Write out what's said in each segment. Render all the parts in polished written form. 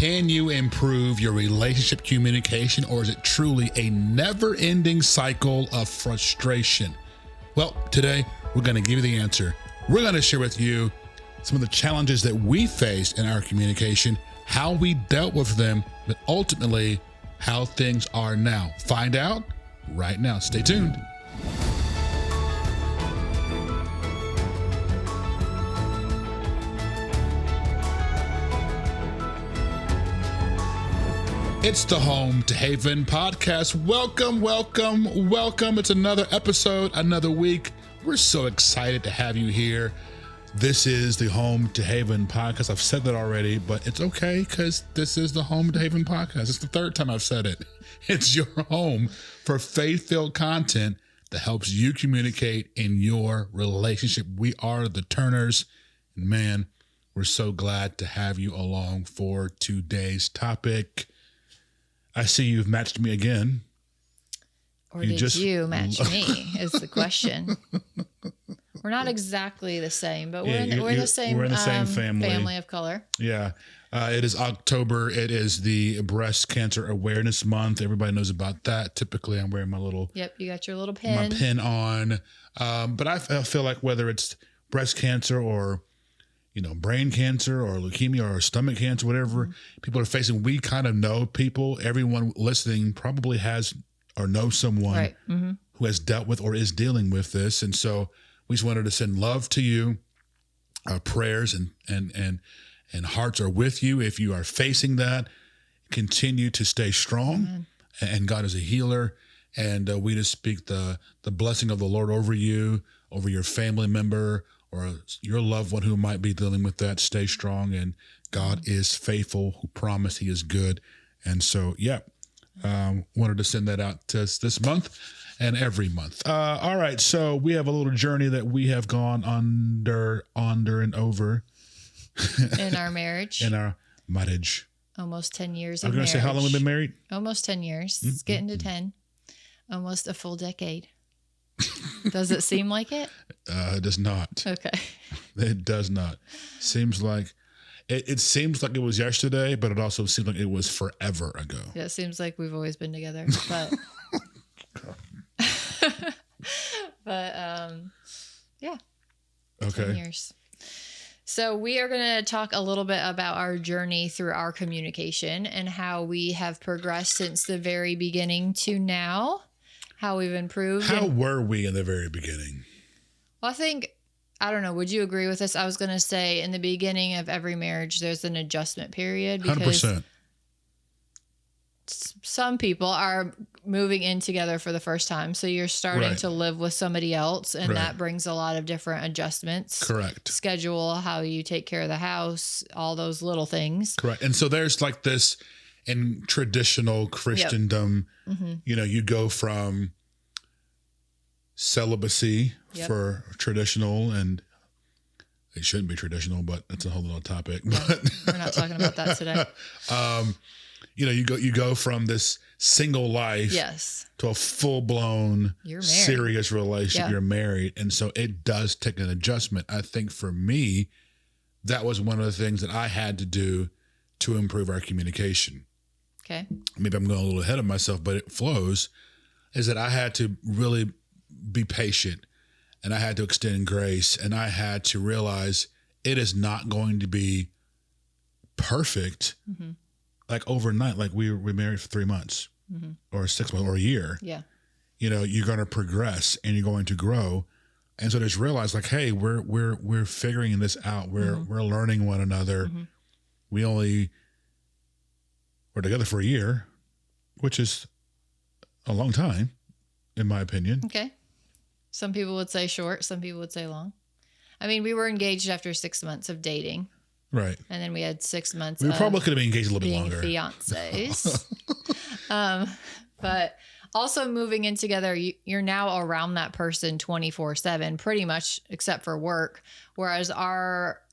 Can you improve your relationship communication, or is it truly a never-ending cycle of frustration? Well, today we're going to give you the answer. We're going to share with you some of the challenges that we faced in our communication, how we dealt with them, but ultimately how things are now. Find out right now. Stay tuned. It's the Home to Haven podcast. Welcome, welcome, welcome. It's another episode, another week. We're so excited to have you here. This is the Home to Haven podcast. I've said that already, but it's okay because this is the Home to Haven podcast. It's the third time I've said it. It's your home for faith-filled content that helps you communicate in your relationship. We are the Turners, and man, we're so glad to have you along for today's topic. I see you've matched me again. Or did you match me is the question. We're not exactly the same, but we're in the same family of color. Yeah. It is October. It is the Breast Cancer Awareness Month. Everybody knows about that. Typically, I'm wearing my little... Yep, you got your little pin. My pin on. But I feel like whether it's breast cancer or... brain cancer or leukemia or stomach cancer, whatever people are facing, we kind of know people. Everyone listening probably has or knows someone who has dealt with or is dealing with this. And so we just wanted to send love to you. Our prayers and hearts are with you. If you are facing that, continue to stay strong. Amen. And God is a healer. And we just speak the blessing of the Lord over you, over your family member, or your loved one who might be dealing with that. Stay strong, and God is faithful, who promised He is good. And so, wanted to send that out to us this month and every month. All right, so we have a little journey that we have gone under and over. In our marriage. In our marriage. Almost 10 years of marriage. I was going to say, how long we've been married? Almost 10 years. Mm-hmm. It's getting to 10. Almost a full decade. Does it seem like it? It does not. Okay. It does not. Seems like it seems like it was yesterday, but it also seems like it was forever ago. Yeah, it seems like we've always been together, but yeah. Okay. 10 years. So we are going to talk a little bit about our journey through our communication and how we have progressed since the very beginning to now. How we've improved. How were we in the very beginning? Well, I don't know. Would you agree with this? I was going to say in the beginning of every marriage, there's an adjustment period because 100%. Some people are moving in together for the first time. So you're starting to live with somebody else, and that brings a lot of different adjustments. Correct. Schedule, how you take care of the house, all those little things. Correct. And so there's like this in traditional Christendom, you go from celibacy for traditional, and it shouldn't be traditional, but that's a whole other topic. Yeah, but we're not talking about that today. You go from this single life to a full-blown serious relationship. You're married. And so it does take an adjustment. I think for me, that was one of the things that I had to do to improve our communication. Okay. Maybe I'm going a little ahead of myself, but it flows, is that I had to really be patient, and I had to extend grace, and I had to realize it is not going to be perfect like overnight. Like we're married for 3 months or 6 months or a year. Yeah. You're going to progress and you're going to grow. And so just realize like, hey, we're figuring this out. We're learning one another. We're together for a year, which is a long time, in my opinion. Okay. Some people would say short. Some people would say long. I mean, we were engaged after 6 months of dating. Right. And then we had 6 months we probably could have been engaged a little bit longer. Being fiancés. But also moving in together, you're now around that person 24/7, pretty much, except for work. Whereas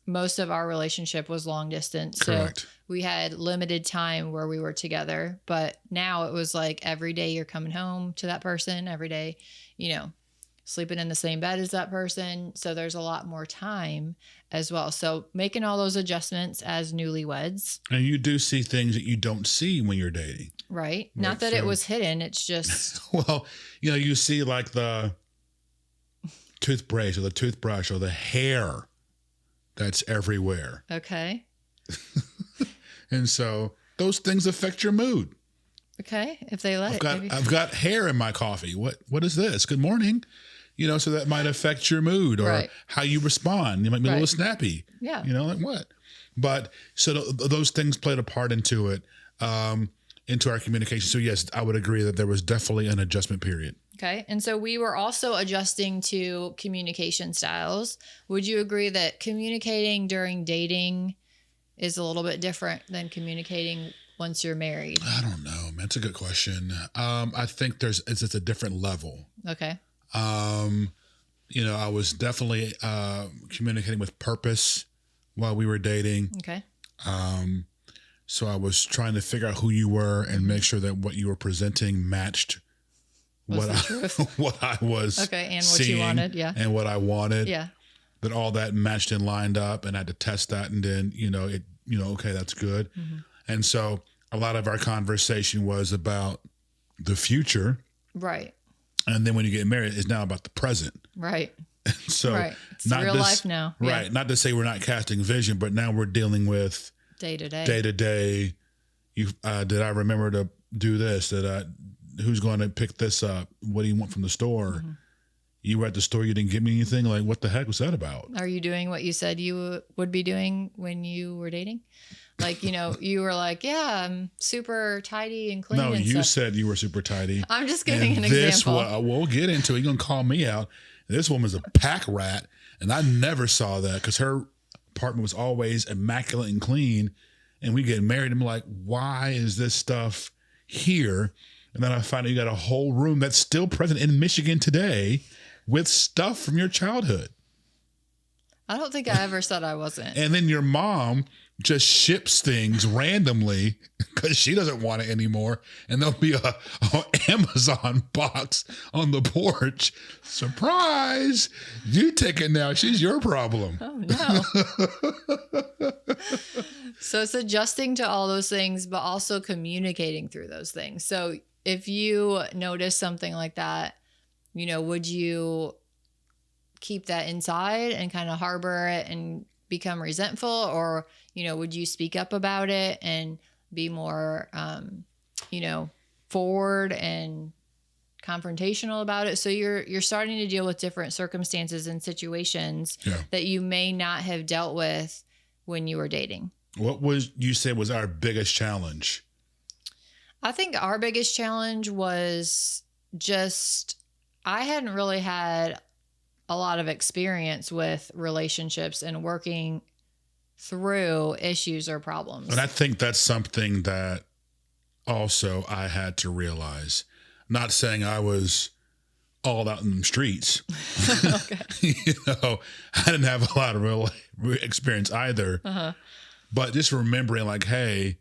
most of our relationship was long distance. Correct. So we had limited time where we were together, but now it was like every day you're coming home to that person every day, sleeping in the same bed as that person. So there's a lot more time as well. So making all those adjustments as newlyweds. And you do see things that you don't see when you're dating. Right. Not that it was hidden. It's just. Well, you see like the toothbrush or the toothbrush or the hair that's everywhere. Okay. And so those things affect your mood. Okay. If they let I've got hair in my coffee. What is this? Good morning. So that might affect your mood or how you respond. You might be a little snappy. Yeah. Like what? But so those things played a part into it, into our communication. So yes, I would agree that there was definitely an adjustment period. Okay. And so we were also adjusting to communication styles. Would you agree that communicating during dating is a little bit different than communicating once you're married? I don't know, man. That's a good question. I think it's a different level. Okay. I was definitely communicating with purpose while we were dating. Okay. So I was trying to figure out who you were and make sure that what you were presenting matched what I was okay, and what seeing you wanted, yeah, and what I wanted. Yeah. That all that matched and lined up, and I had to test that, and then okay, that's good. Mm-hmm. And so a lot of our conversation was about the future, right? And then when you get married, it's now about the present, right? So it's not real life now, right? Yeah. Not to say we're not casting vision, but now we're dealing with day to day. You did I remember to do this? Who's going to pick this up? What do you want from the store? Mm-hmm. You were at the store, you didn't give me anything. Like, what the heck was that about? Are you doing what you said you would be doing when you were dating? Like, you were like, yeah, I'm super tidy and clean. No, and you stuff. said you were super tidy. I'm just giving an example. We'll get into it. You're going to call me out. This woman's a pack rat. And I never saw that because her apartment was always immaculate and clean. And we get married. I'm like, why is this stuff here? And then I find out you got a whole room that's still present in Michigan today with stuff from your childhood. I don't think I ever said I wasn't. And then your mom just ships things randomly because she doesn't want it anymore. And there'll be a Amazon box on the porch. Surprise! You take it now. She's your problem. Oh, no. So it's adjusting to all those things, but also communicating through those things. So if you notice something like that, would you keep that inside and kind of harbor it and become resentful? Or, would you speak up about it and be more, forward and confrontational about it? So you're starting to deal with different circumstances and situations that you may not have dealt with when you were dating. What was you say was our biggest challenge? I think our biggest challenge was just, I hadn't really had a lot of experience with relationships and working through issues or problems. And I think that's something that also I had to realize. Not saying I was all out in the streets. I didn't have a lot of real experience either. Uh-huh. But just remembering like, hey,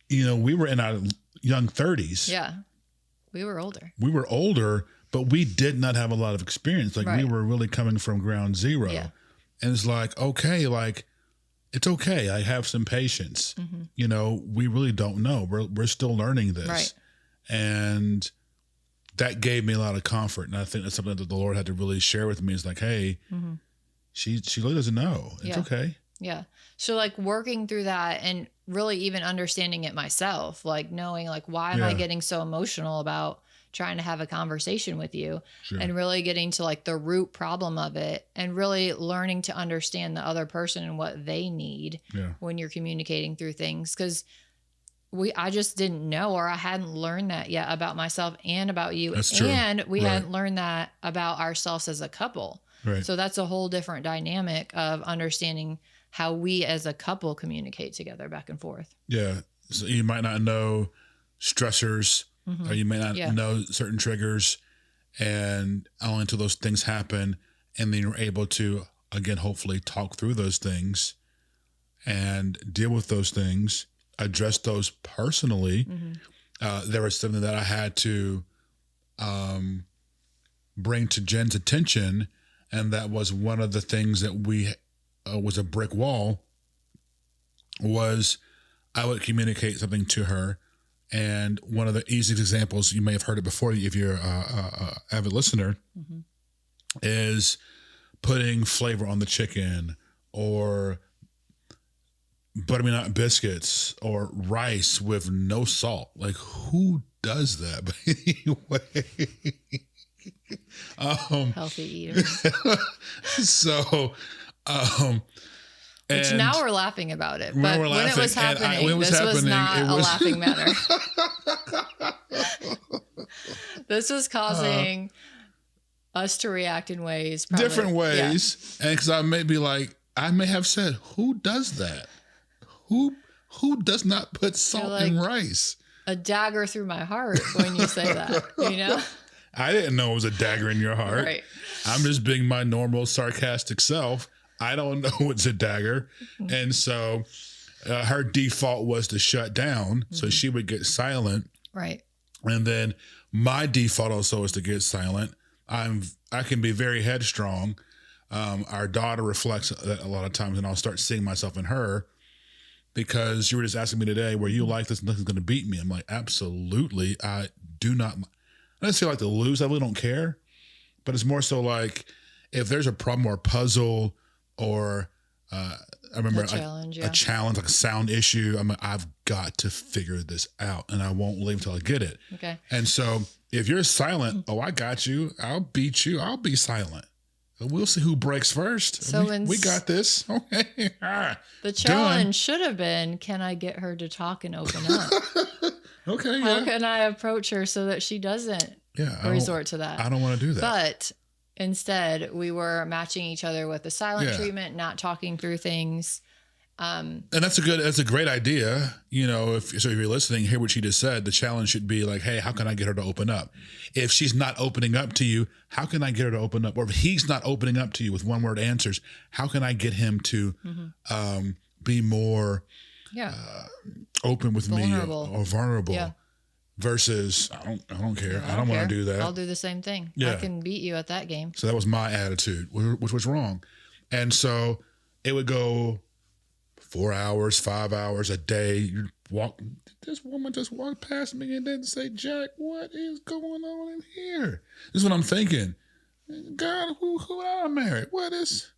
we were in our young 30s. Yeah. We were older. But we did not have a lot of experience. Like we were really coming from ground zero. Yeah. And it's like, okay, it's okay. I have some patience. Mm-hmm. We really don't know. We're still learning this. Right. And that gave me a lot of comfort. And I think that's something that the Lord had to really share with me is like, hey, mm-hmm. she really doesn't know. It's okay. Yeah. So like working through that and really even understanding it myself, like knowing like, why am I getting so emotional about trying to have a conversation with you and really getting to like the root problem of it and really learning to understand the other person and what they need when you're communicating through things. Cause I just didn't know, or I hadn't learned that yet about myself and about you. That's true. And we hadn't learned that about ourselves as a couple. Right. So that's a whole different dynamic of understanding how we as a couple communicate together back and forth. Yeah. So you might not know stressors, or you may not know certain triggers, and only until those things happen. And then you're able to, again, hopefully talk through those things and deal with those things, address those personally. There was something that I had to bring to Jen's attention, and that was one of the things that we was a brick wall, was I would communicate something to her. And one of the easiest examples, you may have heard it before if you're a avid listener, is putting flavor on the chicken, or buttermilk biscuits, or rice with no salt. Like, who does that? But anyway, Healthy eaters. so, Which and now we're laughing about it, when but we're when it was laughing, and happening, when it was this was happening, not it a was- laughing matter. This was causing us to react in ways, probably, different ways, and because I may be like, I may have said, who does that? Who does not put salt in rice? a dagger through my heart when you say that, you know? I didn't know it was a dagger in your heart. Right. I'm just being my normal sarcastic self. I don't know it's a dagger. And so her default was to shut down. So she would get silent. Right. And then my default also is to get silent. I can be very headstrong. Our daughter reflects that a lot of times, and I'll start seeing myself in her, because you were just asking me today, were you like this? Nothing's going to beat me. I'm like, absolutely. I do not. I don't feel like to lose. I really don't care. But it's more so like, if there's a problem or a puzzle, or I remember A challenge, a challenge, like a sound issue, I'm like, I've got to figure this out, and I won't leave until I get it. Okay. And so if you're silent, oh, I got you. I'll beat you. I'll be silent. We'll see who breaks first. So we got this. Okay. The challenge should have been, can I get her to talk and open up? Okay. How Yeah. can I approach her so that she doesn't resort to that? I don't want to do that. But instead, we were matching each other with the silent treatment, not talking through things. And that's a great idea. You know, if you're listening, hear what she just said. The challenge should be like, hey, how can I get her to open up? If she's not opening up to you, how can I get her to open up? Or if he's not opening up to you with one word answers, how can I get him to be more open with Vulnerable. me or vulnerable? Yeah. Versus, I don't care. I don't want to do that. I'll do the same thing. Yeah. I can beat you at that game. So that was my attitude, which was wrong. And so it would go 4 hours, 5 hours a day. You walk. This woman just walked past me and didn't say, Jack, what is going on in here? This is what I'm thinking. God, who I married? What is?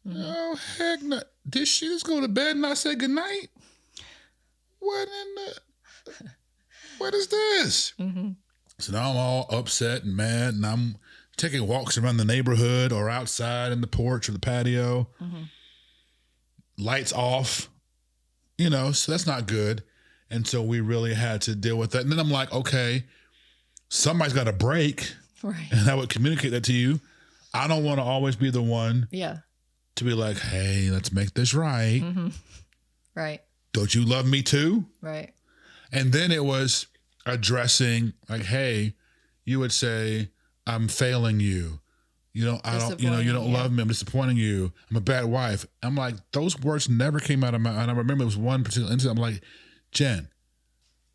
Oh, heck no. Did she just go to bed and not say goodnight? What in the? What is this? So now I'm all upset and mad, and I'm taking walks around the neighborhood or outside in the porch or the patio. Lights off, so that's not good. And so we really had to deal with that. And then I'm like, okay, somebody's got to break. Right. And I would communicate that to you. I don't want to always be the one to be like, hey, let's make this right. Right. Don't you love me too? Right. And then it was addressing like, hey, you would say, I'm failing you. You don't love me. I'm disappointing you. I'm a bad wife. I'm like, those words never came out of my, and I remember it was one particular incident. I'm like, Jen,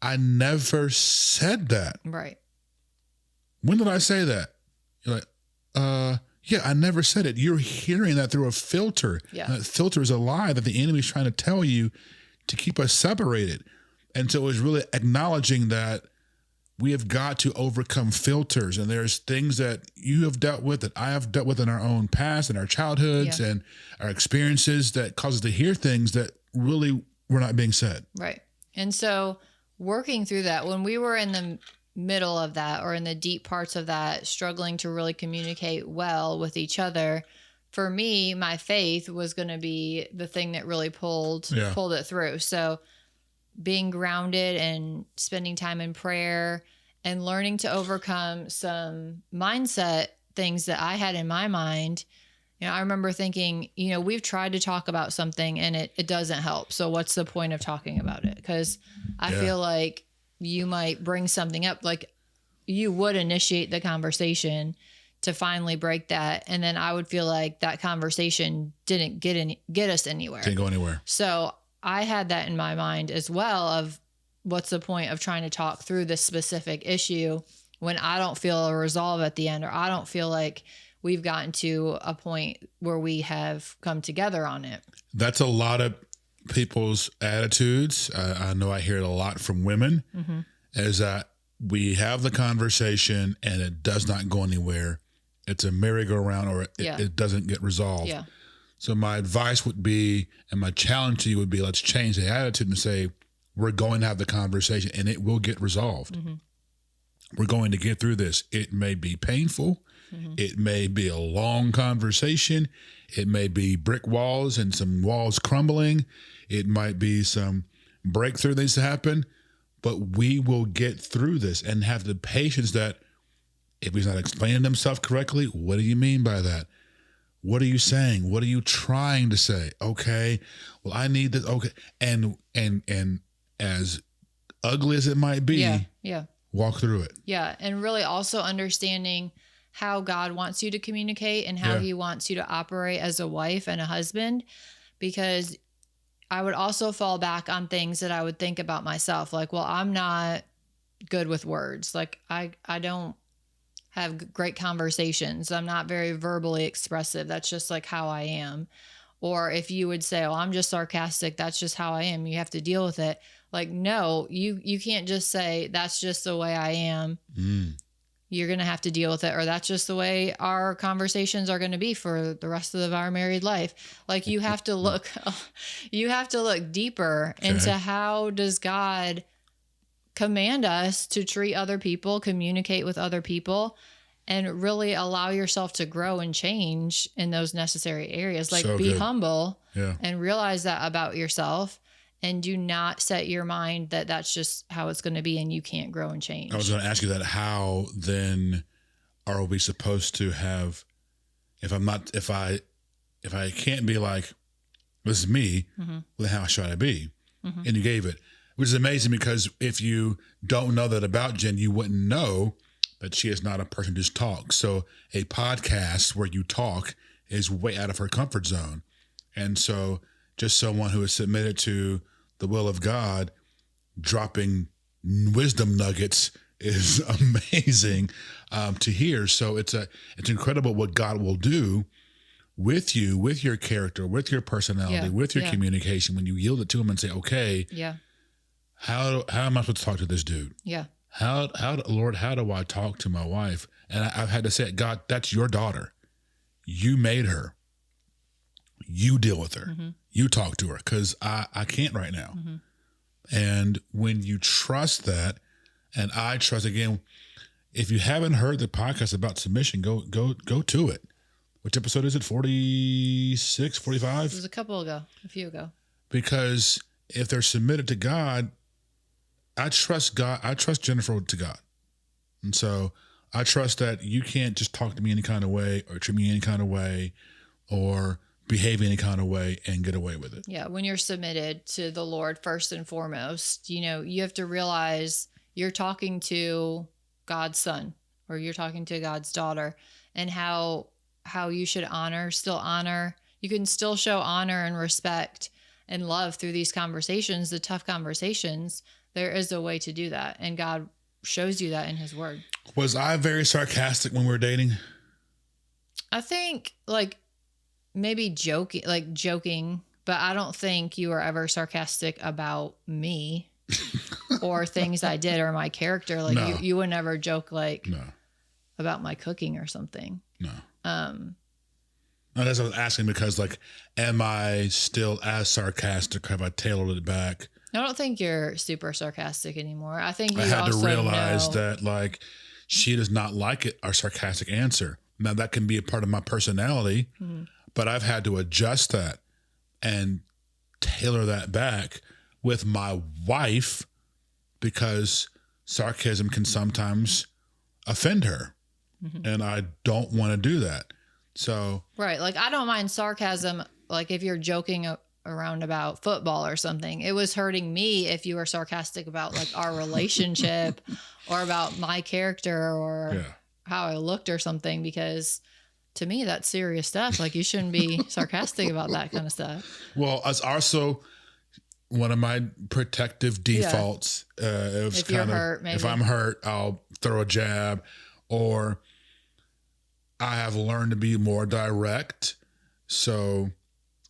I never said that. Right. When did I say that? You're like, yeah, I never said it. You're hearing that through a filter. Yeah. And that filter is a lie that the enemy's trying to tell you to keep us separated. And so it was really acknowledging that we have got to overcome filters, and there's things that you have dealt with that I have dealt with in our own past and our childhoods and our experiences that cause us to hear things that really were not being said. Right. And so working through that, when we were in the middle of that or in the deep parts of that, struggling to really communicate well with each other, for me, my faith was going to be the thing that really pulled it through. So being grounded and spending time in prayer and learning to overcome some mindset things that I had in my mind. I remember thinking, we've tried to talk about something and it doesn't help. So what's the point of talking about it? Because I feel like you might bring something up, like you would initiate the conversation to finally break that. And then I would feel like that conversation didn't get us anywhere. Didn't go anywhere. So I had that in my mind as well of what's the point of trying to talk through this specific issue when I don't feel a resolve at the end, or I don't feel like we've gotten to a point where we have come together on it. That's a lot of people's attitudes. I know I hear it a lot from women, is that we have the conversation and it does not go anywhere. It's a merry-go-round, or it doesn't get resolved. Yeah. So my advice would be, and my challenge to you would be, let's change the attitude and say, we're going to have the conversation and it will get resolved. We're going to get through this. It may be painful. It may be a long conversation. It may be brick walls and some walls crumbling. It might be some breakthrough things to happen, but we will get through this and have the patience that if he's not explaining himself correctly, what do you mean by that? What are you saying? What are you trying to say? Okay, well, I need this. Okay. And as ugly as it might be, walk through it. Yeah. And really also understanding how God wants you to communicate and how he wants you to operate as a wife and a husband, because I would also fall back on things that I would think about myself. Like, well, I'm not good with words. Like I don't have great conversations. I'm not very verbally expressive. That's just like how I am. Or if you would say, oh, I'm just sarcastic, that's just how I am, you have to deal with it. Like, no, you can't just say that's just the way I am. You're going to have to deal with it, or that's just the way our conversations are going to be for the rest of our married life. Like, you have to look deeper into how does God command us to treat other people, communicate with other people, and really allow yourself to grow and change in those necessary areas. Like, be humble and realize that about yourself. And do not set your mind that that's just how it's going to be and you can't grow and change. I was going to ask you that. How then are we supposed to have, if I can't be like, this is me, well, how should I be? And you gave it, which is amazing, because if you don't know that about Jen, you wouldn't know that she is not a person who just talks. So a podcast where you talk is way out of her comfort zone. And so just someone who is submitted to the will of God, dropping wisdom nuggets is amazing to hear. So it's incredible what God will do with you, with your character, with your personality, with your communication, when you yield it to him and say, okay, how am I supposed to talk to this dude? Lord, how do I talk to my wife? And I've had to say, God, that's your daughter. You made her. You deal with her. You talk to her, because I can't right now. And when you trust that, and I trust, again, if you haven't heard the podcast about submission, go to it. Which episode is it? 46, 45? It was a few ago. Because if they're submitted to God, I trust God. I trust Jennifer to God. And so I trust that you can't just talk to me any kind of way, or treat me any kind of way, or behave any kind of way and get away with it. Yeah. When you're submitted to the Lord, first and foremost, you have to realize you're talking to God's son, or you're talking to God's daughter, and how you should still honor. You can still show honor and respect and love through these conversations, the tough conversations. There is a way to do that. And God shows you that in his word. Was I very sarcastic when we were dating? I think maybe joking, but I don't think you were ever sarcastic about me or things I did or my character. Like, no. you would never joke about my cooking or something. No. No, that's what I was asking, because am I still as sarcastic? Have I tailored it back? I don't think you're super sarcastic anymore. I think I had to realize that she does not like it, our sarcastic answer. Now that can be a part of my personality, but I've had to adjust that and tailor that back with my wife, because sarcasm can sometimes offend her, and I don't want to do that. So right, I don't mind sarcasm. If you're joking around about football or something, it was hurting me if you were sarcastic about our relationship or about my character or how I looked or something, because to me that's serious stuff. You shouldn't be sarcastic about that kind of stuff. Well, it's also, one of my protective defaults. It was If you're kind of, hurt, maybe. if I'm hurt, I'll throw a jab, or I have learned to be more direct. So,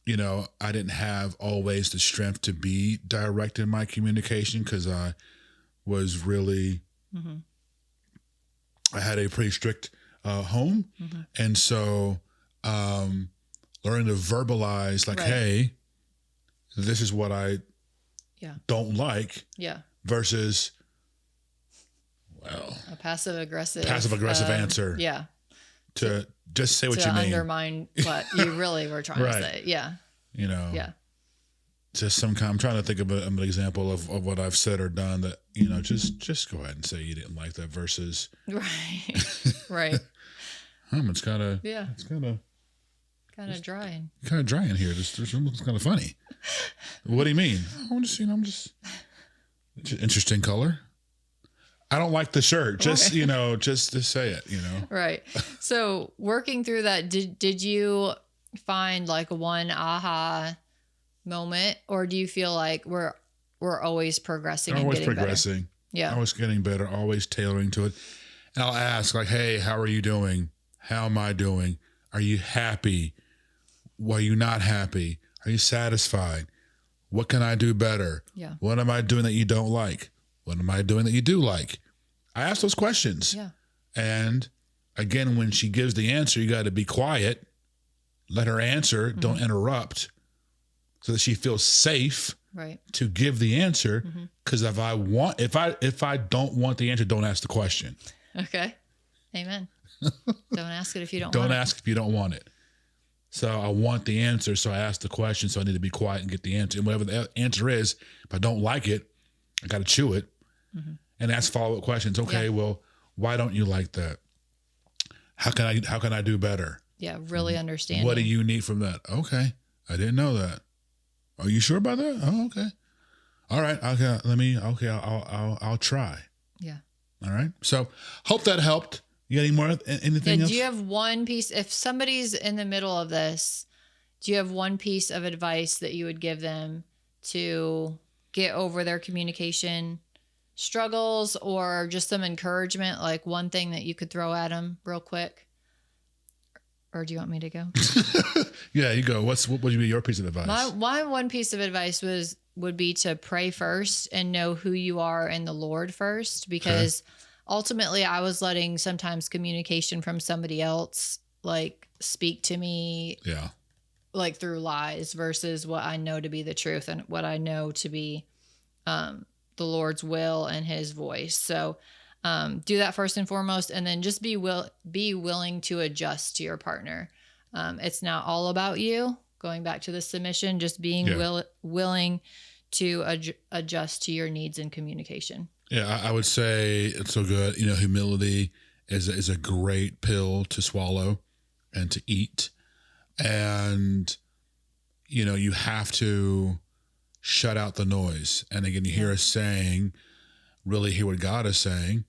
you know, I didn't have always the strength to be direct in my communication because I was really, Mm-hmm. I had a pretty strict home. Mm-hmm. And so learning to verbalize like, Right. hey, this is what I Yeah. don't like Yeah. versus, well, A passive aggressive answer Yeah. to just say what To you mean. undermine what you really were trying Right. to say. Yeah. You know, Yeah. just some kind, I'm trying to think of an example of what I've said or done that, you know, just go ahead and say you didn't like that versus, Right. Right. it's kind of, Yeah. it's kind of Drying. dry in here. This looks kind of funny. What do you mean? It's just interesting color. I don't like the shirt. Just, Okay. you know, just to say it, you know. Right. So working through that, did you find like one aha moment, or do you feel like we're always progressing and Always getting progressing. better? Yeah. Always getting better, always tailoring to it. And I'll ask like, hey, how are you doing? How am I doing? Are you happy? Why are you not happy? Are you satisfied? What can I do better? Yeah. What am I doing that you don't like? What am I doing that you do like? I ask those questions. Yeah. And again, when she gives the answer, you got to be quiet. Let her answer. Mm-hmm. Don't interrupt so that she feels safe Right. to give the answer. Mm-hmm. Because if I don't want the answer, don't ask the question. Okay. Amen. Don't ask it if you don't Don't want ask if you don't want it. So I want the answer, so I ask the question, so I need to be quiet and get the answer. And whatever the answer is, if I don't like it, I got to chew it and ask follow-up questions. Okay, Yeah. well, why don't you like that? How can I do better? it. Yeah. Really understanding. What do you need from that? Okay, I didn't know that. Are you sure about that? Oh, okay. All right. Okay. I'll try. Yeah. All right. So hope that helped. You got any more? Anything else? Do you have one piece, if somebody's in the middle of this, do you have one piece of advice that you would give them to get over their communication struggles, or just some encouragement, like one thing that you could throw at them real quick? Or do you want me to go? Yeah, you go. What would be your piece of advice? My one piece of advice would be to pray first and know who you are in the Lord first, because ultimately I was letting sometimes communication from somebody else like speak to me Yeah. like through lies versus what I know to be the truth and what I know to be the Lord's will and his voice. So do that first and foremost, and then just be willing to adjust to your partner. It's not all about you. Going back to the submission, just being willing to adjust to your needs and communication. Yeah, I would say it's so good. You know, humility is a great pill to swallow and to eat. And, you know, you have to shut out the noise. And again, you hear us saying, really hear what God is saying.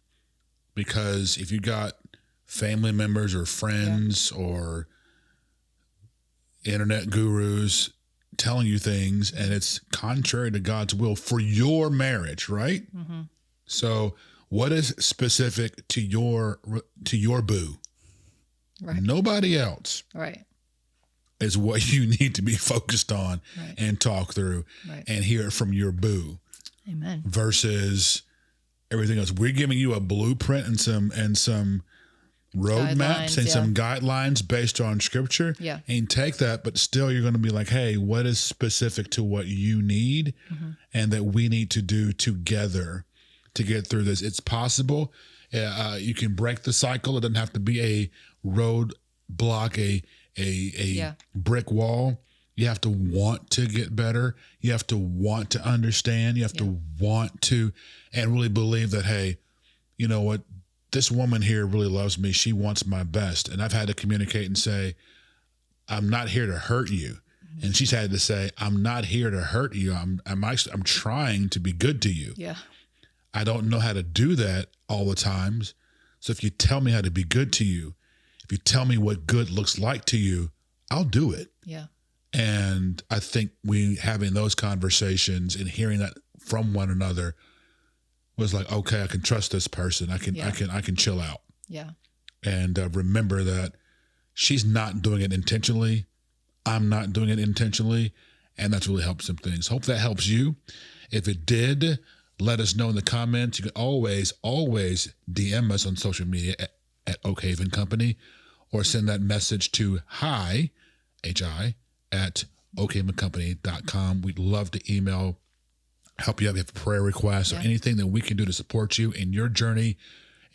Because if you got family members or friends or internet gurus telling you things and it's contrary to God's will for your marriage, right? Mm-hmm. So what is specific to your boo? Right. Nobody else Right. is what you need to be focused on and talk through and hear it from your boo. Amen. Versus everything else. We're giving you a blueprint and some roadmaps and some guidelines based on scripture. Yeah. And take that, but still you're going to be like, hey, what is specific to what you need and that we need to do together to get through this? It's possible. You can break the cycle. It doesn't have to be a road block, a brick wall. You have to want to get better. You have to want to understand. You have to want to and really believe that, hey, you know what? This woman here really loves me. She wants my best. And I've had to communicate and say, I'm not here to hurt you. And she's had to say, I'm not here to hurt you. I'm trying to be good to you. Yeah. I don't know how to do that all the times. So if you tell me how to be good to you, if you tell me what good looks like to you, I'll do it. Yeah. And I think we having those conversations and hearing that from one another was like, okay, I can trust this person. I can chill out. Yeah. And remember that she's not doing it intentionally. I'm not doing it intentionally. And that's really helped some things. Hope that helps you. If it did, let us know in the comments. You can always DM us on social media at Oakhaven Company, or send that message to hi, H-I, at oakhavencompany.com. We'd love to email, help you out if you have a prayer request or anything that we can do to support you in your journey,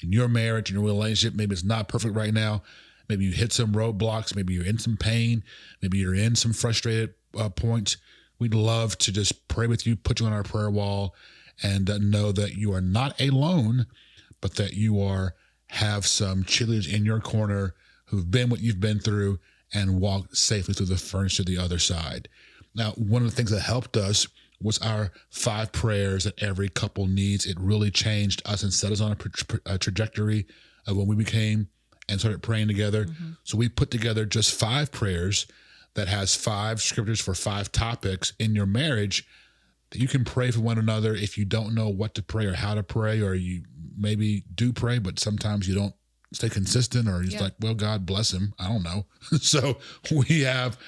in your marriage, in your relationship. Maybe it's not perfect right now. Maybe you hit some roadblocks. Maybe you're in some pain. Maybe you're in some frustrated points. We'd love to just pray with you, put you on our prayer wall, and know that you are not alone, but that you have some cheerleaders in your corner who've been what you've been through and walked safely through the furnace to the other side. Now, one of the things that helped us was our 5 prayers that every couple needs. It really changed us and set us on a trajectory of when we became and started praying together. Mm-hmm. So we put together just 5 prayers that has 5 scriptures for 5 topics in your marriage that you can pray for one another if you don't know what to pray or how to pray, or you maybe do pray, but sometimes you don't stay consistent, or you're like, well, God bless him. I don't know. So we have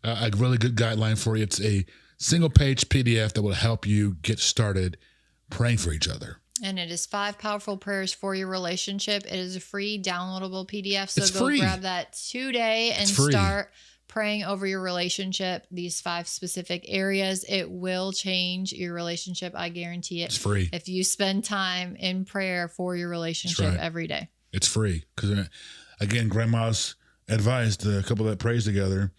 a really good guideline for you. It's a single-page PDF that will help you get started praying for each other. And it is 5 powerful prayers for your relationship. It is a free downloadable PDF. So go free. Grab that today and start praying over your relationship, these 5 specific areas. It will change your relationship. I guarantee it. It's free. If you spend time in prayer for your relationship every day. It's free. Because, again, Grandma's advised the couple that prays together,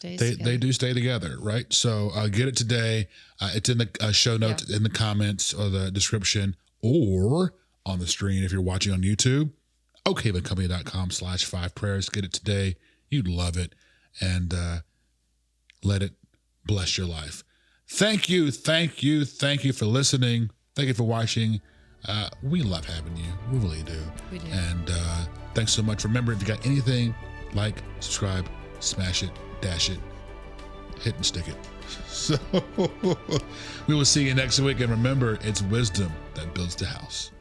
they do stay together, right? So get it today. It's in the show notes, in the comments or the description, or on the screen if you're watching on YouTube. Oakhavencompany.com/5 prayers. Get it today. You'd love it. And let it bless your life. Thank you for listening. Thank you for watching. We love having you. We really do. We do. And thanks so much. Remember, if you got anything, like, subscribe, smash it, dash it, hit and stick it. So we will see you next week. And remember, it's wisdom that builds the house.